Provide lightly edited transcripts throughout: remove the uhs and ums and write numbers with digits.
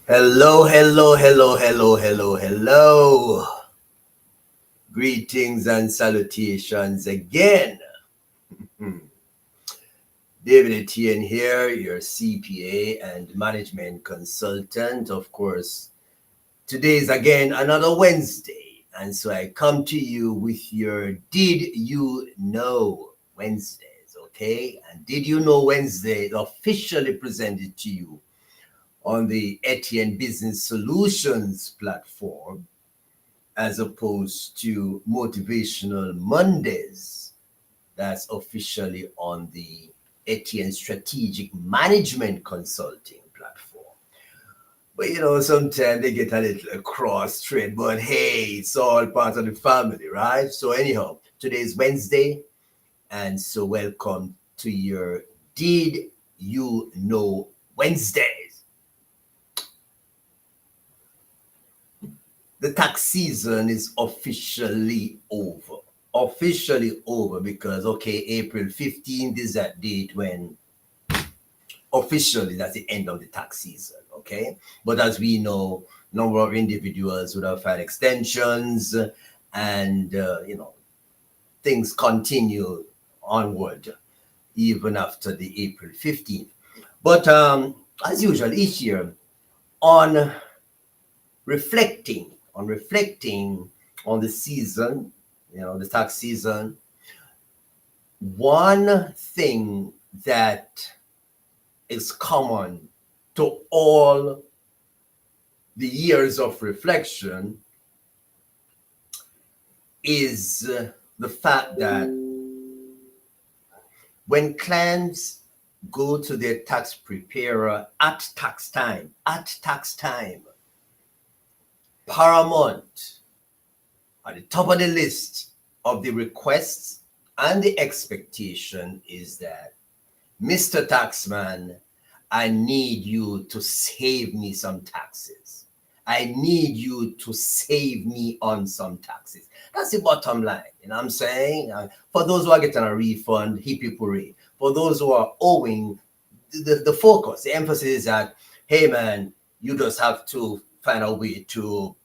Hello, hello, hello, hello, hello, hello. Greetings and salutations again. David Etienne here, your CPA and management consultant. Of course, today is again another Wednesday. And so I come to you with your Did You Know Wednesdays, okay? And Did You Know Wednesday officially presented to you on the Etienne Business Solutions platform, as opposed to Motivational Mondays, that's officially on the Etienne Strategic Management Consulting platform. But sometimes they get a little cross trade, but hey, it's all part of the family, right? So anyhow, today is Wednesday, and so welcome to your Did You Know Wednesdays. The tax season is officially over. Officially over because, okay, April 15th is that date when officially that's the end of the tax season, okay? But as we know, number of individuals would have had extensions and, things continue onward even after the April 15th. But as usual, each year on reflecting on the season, the tax season, one thing that is common to all the years of reflection is the fact that when clients go to their tax preparer at tax time, paramount at the top of the list of the requests and the expectation is that, Mr. Taxman, I need you to save me some taxes. I need you to save me on some taxes. That's the bottom line. You know what I'm saying? For those who are getting a refund, hippie hooray. For those who are owing, the focus, the emphasis is that, hey man, you just have to find a way to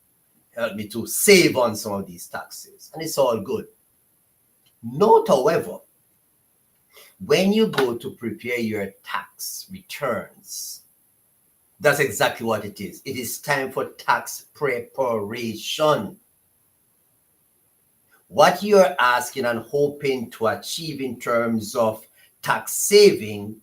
help me to save on some of these taxes. And it's all good. Note, however, when you go to prepare your tax returns, that's exactly what it is. It is time for tax preparation. What you're asking and hoping to achieve in terms of tax saving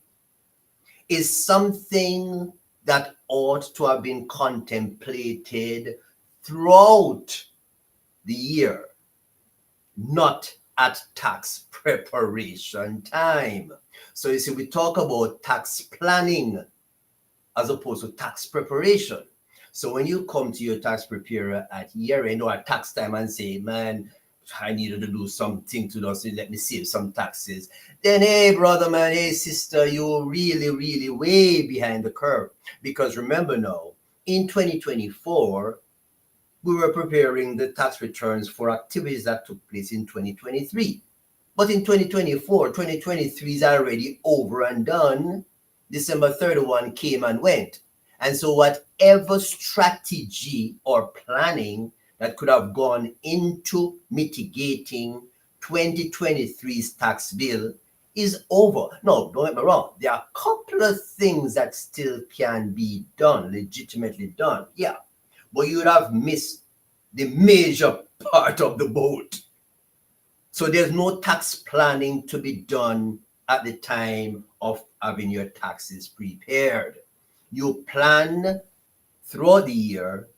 is something that ought to have been contemplated throughout the year, not at tax preparation time. So you see, we talk about tax planning as opposed to tax preparation. So when you come to your tax preparer at year end or at tax time and say, man, I needed to do something to just let me save some taxes, then hey brother, man, hey sister, you're really, really way behind the curve. Because remember now, in 2024, we were preparing the tax returns for activities that took place in 2023. But in 2024, 2023 is already over and done. December 31 came and went. And so whatever strategy or planning that could have gone into mitigating 2023's tax bill is over. No, don't get me wrong. There are a couple of things that still can be done, legitimately done. Yeah. But you would have missed the major part of the boat. So there's no tax planning to be done at the time of having your taxes prepared. You plan throughout the year,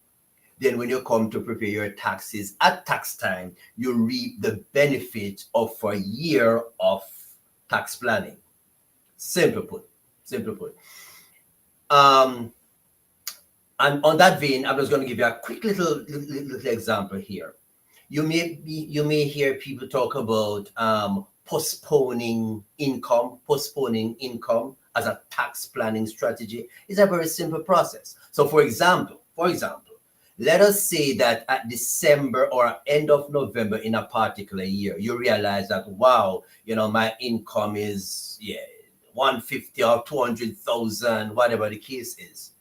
then when you come to prepare your taxes at tax time, you reap the benefit of a year of tax planning. Simple put. And on that vein, I'm just going to give you a quick little example here. You may hear people talk about postponing income as a tax planning strategy. It's a very simple process. So, for example, let us say that at December or end of November in a particular year, you realize that wow, my income is 150 or 200,000, whatever the case is.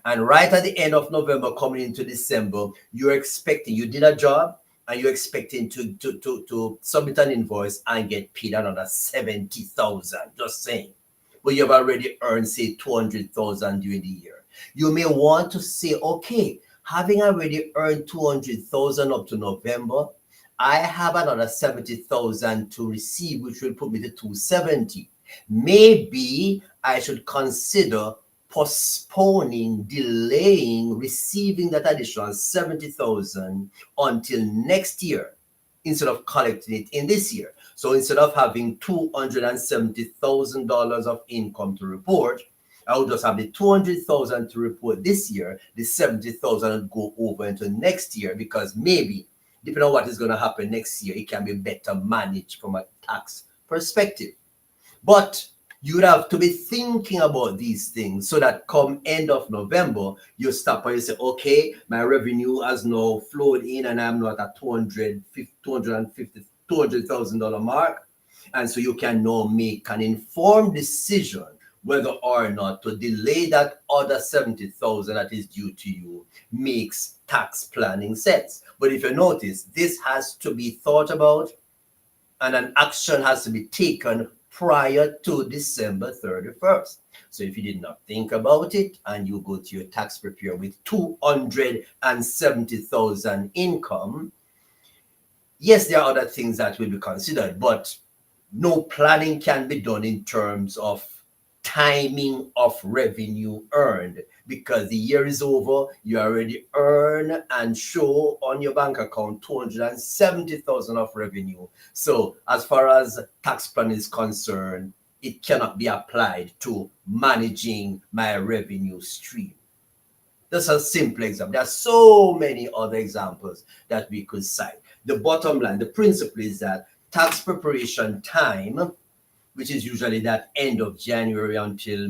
And right at the end of November, coming into December, you did a job and you're expecting to submit an invoice and get paid another 70,000, just saying. But you've already earned, say, 200,000 during the year. You may want to say, okay, having already earned 200,000 up to November, I have another 70,000 to receive, which will put me to 270. Maybe I should consider postponing, delaying receiving that additional 70,000 until next year instead of collecting it in this year. So instead of having $270,000 of income to report, I will just have the 200,000 to report this year. The 70,000 will go over into next year because maybe, depending on what is going to happen next year, it can be better managed from a tax perspective. But you would have to be thinking about these things so that come end of November, you stop and you say, okay, my revenue has now flowed in and I'm not at $200,000 mark. And so you can now make an informed decision whether or not to delay that other 70,000 that is due to you makes tax planning sense. But if you notice, this has to be thought about and an action has to be taken prior to December 31st. So if you did not think about it and you go to your tax preparer with 270,000 income, yes, there are other things that will be considered, but no planning can be done in terms of timing of revenue earned because the year is over. You already earn and show on your bank account 270,000 of revenue. So as far as tax plan is concerned, it cannot be applied to managing my revenue stream. That's a simple example. There are so many other examples that we could cite. The bottom line, the principle is that tax preparation time, which is usually that end of January until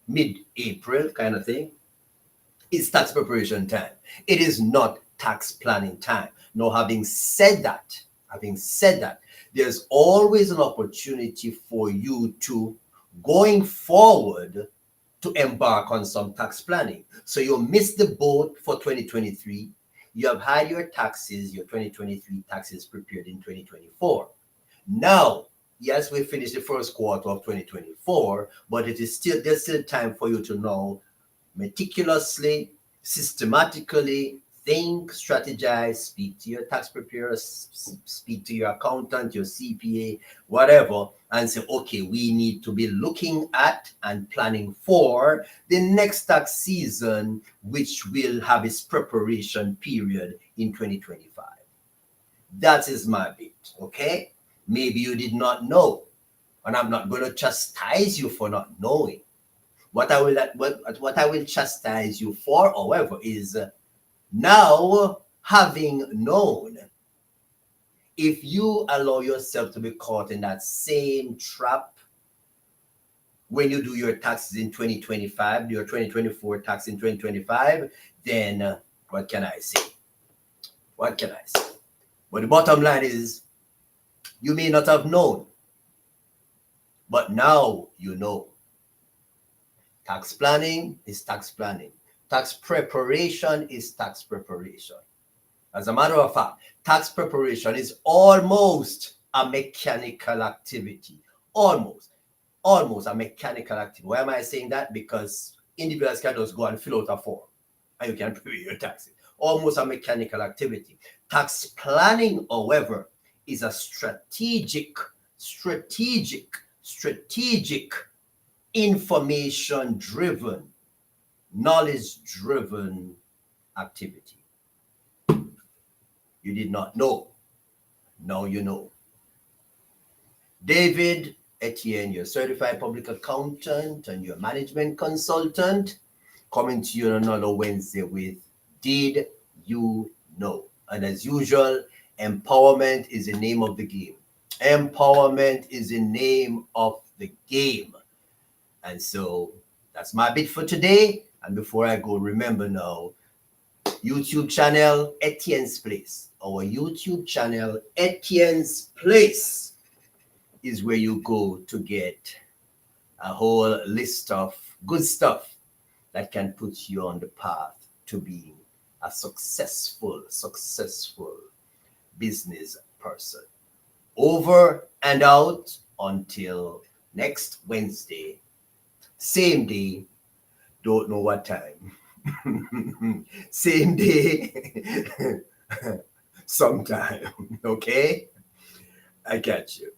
mid-April kind of thing, is tax preparation time. It is not tax planning time. Now, having said that, there's always an opportunity for you to, going forward, to embark on some tax planning. So you missed the boat for 2023. You have had your taxes, your 2023 taxes prepared in 2024. Now, yes, we finished the first quarter of 2024, but there's still time for you to now meticulously, systematically think, strategize, speak to your tax preparer, speak to your accountant, your CPA, whatever, and say, okay, we need to be looking at and planning for the next tax season, which will have its preparation period in 2025. That is my bit, okay? Maybe you did not know, and I'm not going to chastise you for not knowing. What I will chastise you for, however, is now having known, if you allow yourself to be caught in that same trap when you do your taxes in 2025, your 2024 tax in 2025, then what can I say? What can I say? But the bottom line is, you may not have known, but now you know. Tax planning is tax planning. Tax preparation is tax preparation. As a matter of fact, tax preparation is almost a mechanical activity. Almost a mechanical activity. Why am I saying that? Because individuals can just go and fill out a form and you can prepare your taxes. Almost a mechanical activity. Tax planning, however, is a strategic, information-driven, knowledge-driven activity. You did not know. Now you know. David Etienne, your certified public accountant and your management consultant, coming to you on another Wednesday with Did You Know? And as usual, empowerment is the name of the game. Empowerment is the name of the game. And so that's my bit for today. And before I go, remember now, YouTube channel Etienne's Place. Our YouTube channel Etienne's Place is where you go to get a whole list of good stuff that can put you on the path to being a successful business person. Over and out until next Wednesday. Same day, don't know what time. Same day, sometime. Okay? I catch you.